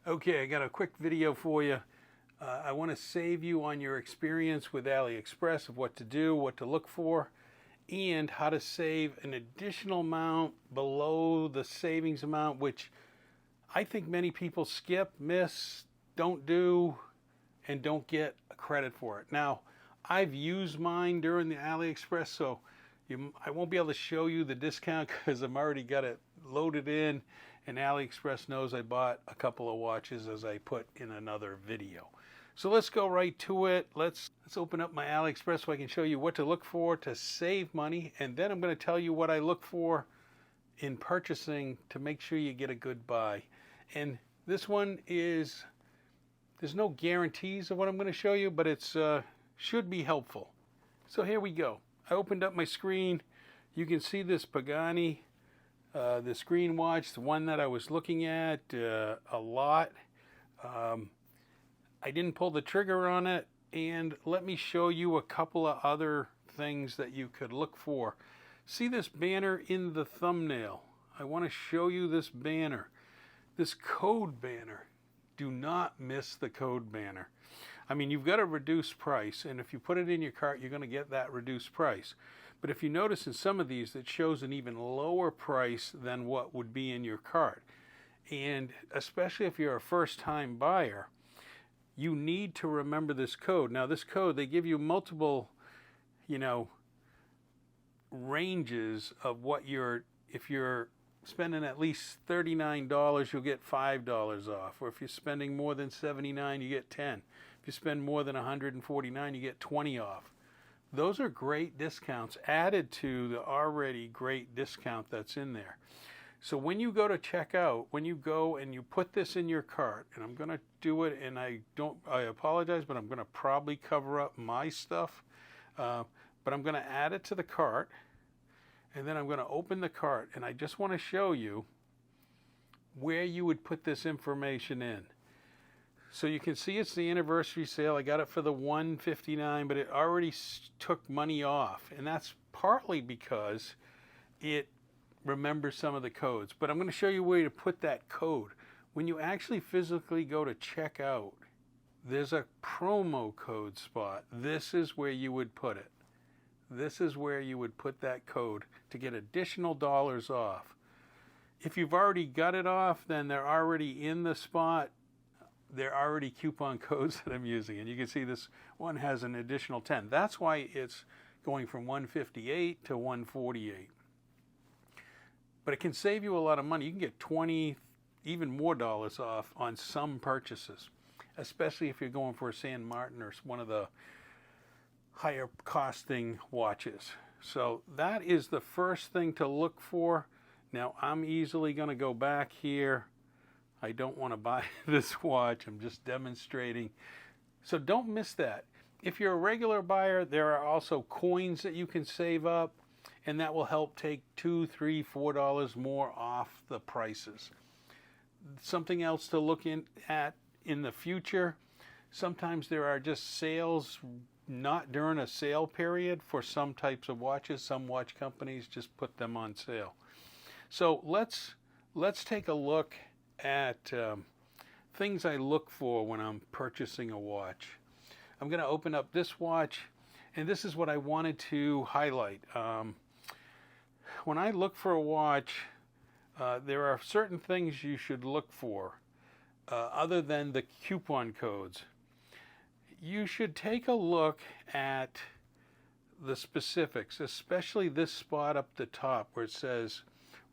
Okay, I got a quick video for you. I want to save you on your experience with AliExpress of what to do, what to look for, and how to save an additional amount below the savings amount, which I think many people skip, miss, don't do, and don't get credit for it. Now, I've used mine during the AliExpress, so I won't be able to show you the discount because I've already got it loaded in, and AliExpress knows I bought a couple of watches, as I put in another video. So let's go right to it. Let's open up my AliExpress so I can show you what to look for to save money, and then I'm going to tell you what I look for in purchasing to make sure you get a good buy. And this one is, there's no guarantees of what I'm going to show you, but it's should be helpful. So here we go. I opened up my screen. You can see this Pagani, this green watch, the one that I was looking at a lot. I didn't pull the trigger on it, and let me show you a couple of other things that you could look for. See this banner in the thumbnail? I want to show you this banner, this code banner. Do not miss the code banner. I mean, you've got a reduced price, and if you put it in your cart, you're going to get that reduced price. But if you notice in some of these, it shows an even lower price than what would be in your cart. And especially if you're a first-time buyer, you need to remember this code. Now, this code, they give you multiple, ranges of what if you're spending at least $39, you'll get $5 off. Or if you're spending more than $79, you get $10. If you spend more than $149, you get $20 off. Those are great discounts added to the already great discount that's in there. So when you go to checkout, when you go and you put this in your cart, and I'm going to do it, and I apologize, but I'm going to probably cover up my stuff. But I'm going to add it to the cart, and then I'm going to open the cart, and I just want to show you where you would put this information in. So you can see it's the anniversary sale. I got it for the $159, but it already took money off, and that's partly because it remembers some of the codes. But I'm going to show you where to put that code. When you actually physically go to checkout, there's a promo code spot. This is where you would put it. This is where you would put that code to get additional dollars off. If you've already got it off, then they're already in the spot. They're already coupon codes that I'm using. And you can see this one has an additional 10. That's why it's going from $158 to $148. But it can save you a lot of money. You can get 20, even more dollars off on some purchases, especially if you're going for a San Martin or one of the higher costing watches. So that is the first thing to look for. Now, I'm easily going to go back here. I don't want to buy this watch. I'm just demonstrating. So don't miss that. If you're a regular buyer, there are also coins that you can save up, and that will help take $2, $3, $4 more off the prices. Something else to look at in the future, sometimes there are just sales not during a sale period for some types of watches. Some watch companies just put them on sale. So let's take a look at things I look for when I'm purchasing a watch. I'm going to open up this watch, and this is what I wanted to highlight. When I look for a watch, there are certain things you should look for other than the coupon codes. You should take a look at the specifics, especially this spot up the top where it says,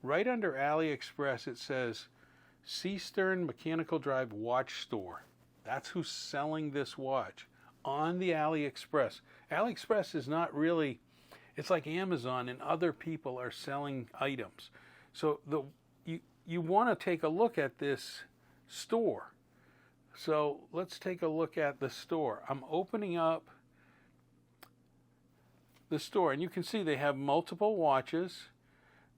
right under AliExpress, it says Seastern Mechanical Drive Watch Store. That's who's selling this watch on the AliExpress. AliExpress is not really, it's like Amazon, and other people are selling items. So you want to take a look at this store. So let's take a look at the store. I'm opening up the store, and you can see they have multiple watches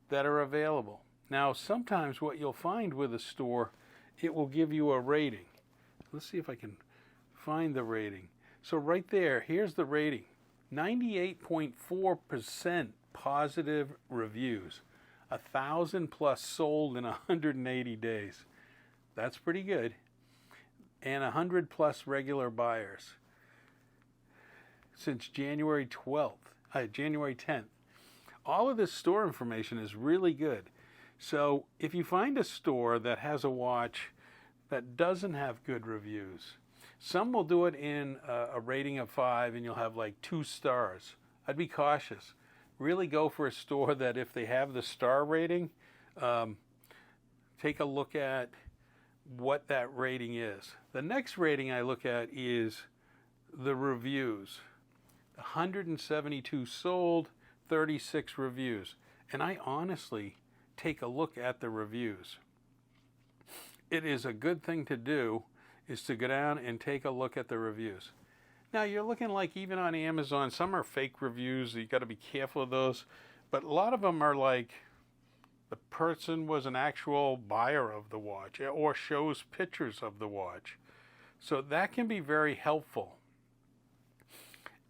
that are available. Now, sometimes what you'll find with a store, it will give you a rating. Let's see if I can find the rating. So right there, here's the rating. 98.4% positive reviews. 1,000 plus sold in 180 days. That's pretty good. and 100 plus regular buyers since January 10th. All of this store information is really good. So if you find a store that has a watch that doesn't have good reviews, some will do it in a rating of 5 and you'll have like 2 stars. I'd be cautious. Really go for a store that if they have the star rating, take a look at what that rating is. The next rating I look at is the reviews. 172 sold, 36 reviews. And I honestly take a look at the reviews. It is a good thing to do, is to go down and take a look at the reviews. Now you're looking like even on Amazon, some are fake reviews, you got to be careful of those, but a lot of them are like the person was an actual buyer of the watch or shows pictures of the watch. So that can be very helpful.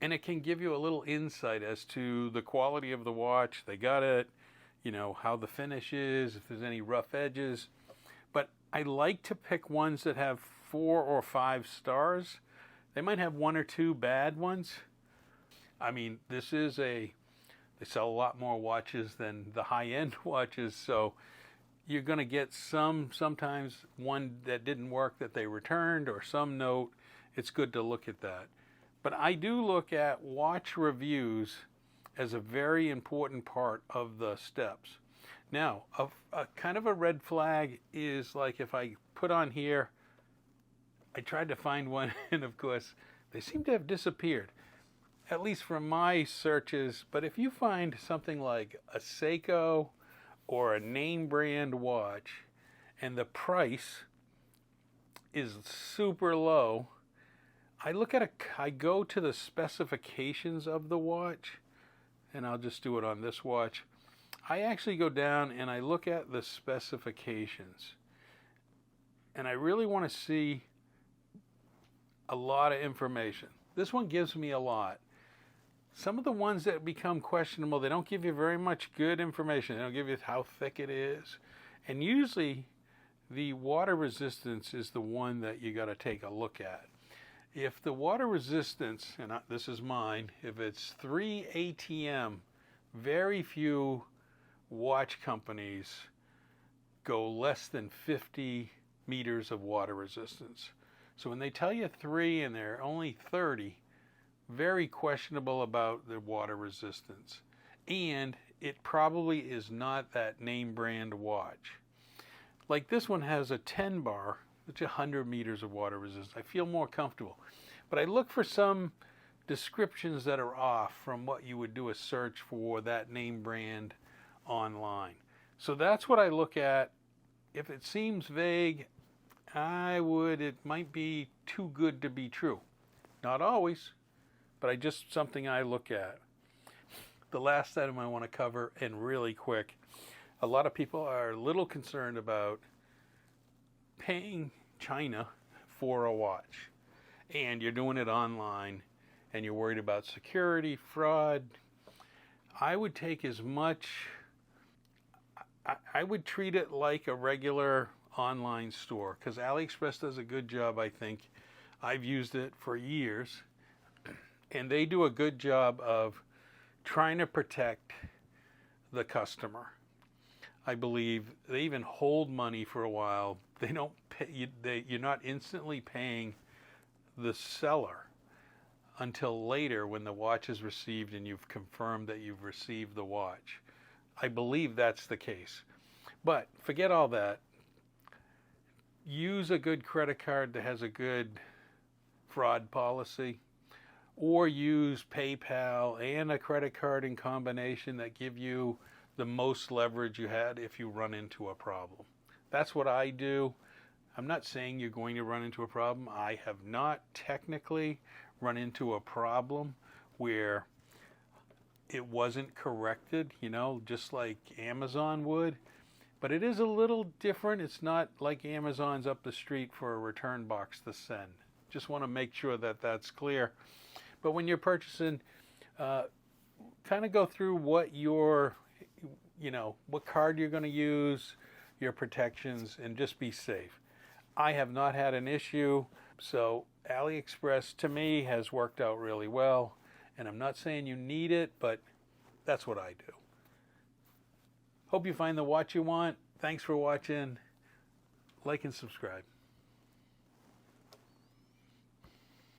And it can give you a little insight as to the quality of the watch. They got it, you know, how the finish is, if there's any rough edges. But I like to pick ones that have 4 or 5 stars. They might have 1 or 2 bad ones. I mean, they sell a lot more watches than the high-end watches, so you're going to get sometimes one that didn't work that they returned or some note. It's good to look at that. But I do look at watch reviews as a very important part of the steps. Now, a kind of a red flag is like if I put on here, I tried to find one, and of course, they seem to have disappeared, at least from my searches. But if you find something like a Seiko or a name brand watch, and the price is super low, I go to the specifications of the watch, and I'll just do it on this watch. I actually go down and I look at the specifications, and I really want to see a lot of information. This one gives me a lot. Some of the ones that become questionable, they don't give you very much good information. They don't give you how thick it is. And usually the water resistance is the one that you got to take a look at. If the water resistance, and this is mine, if it's 3 ATM, very few watch companies go less than 50 meters of water resistance. So when they tell you 3 and they're only 30, very questionable about the water resistance. And it probably is not that name brand watch. Like this one has a 10 bar, which is 100 meters of water resistance. I feel more comfortable. But I look for some descriptions that are off from what you would do a search for that name brand online. So that's what I look at. If it seems vague, it might be too good to be true. Not always, but something I look at. The last item I want to cover, and really quick, a lot of people are a little concerned about paying China for a watch. And you're doing it online, and you're worried about security, fraud. I would take as much, I would treat it like a regular online store, because AliExpress does a good job, I think. I've used it for years, and they do a good job of trying to protect the customer. I believe they even hold money for a while. They don't pay, you're not instantly paying the seller until later when the watch is received and you've confirmed that you've received the watch. I believe that's the case. But forget all that. Use a good credit card that has a good fraud policy, or use PayPal and a credit card in combination that give you the most leverage you had if you run into a problem. That's what I do. I'm not saying you're going to run into a problem. I have not technically run into a problem where it wasn't corrected, just like Amazon would. But it is a little different. It's not like Amazon's up the street for a return box to send. Just want to make sure that that's clear. But when you're purchasing, kind of go through what what card you're going to use, your protections, and just be safe. I have not had an issue. So AliExpress to me has worked out really well, and I'm not saying you need it, but that's what I do. Hope you find the watch you want. Thanks for watching. Like and subscribe.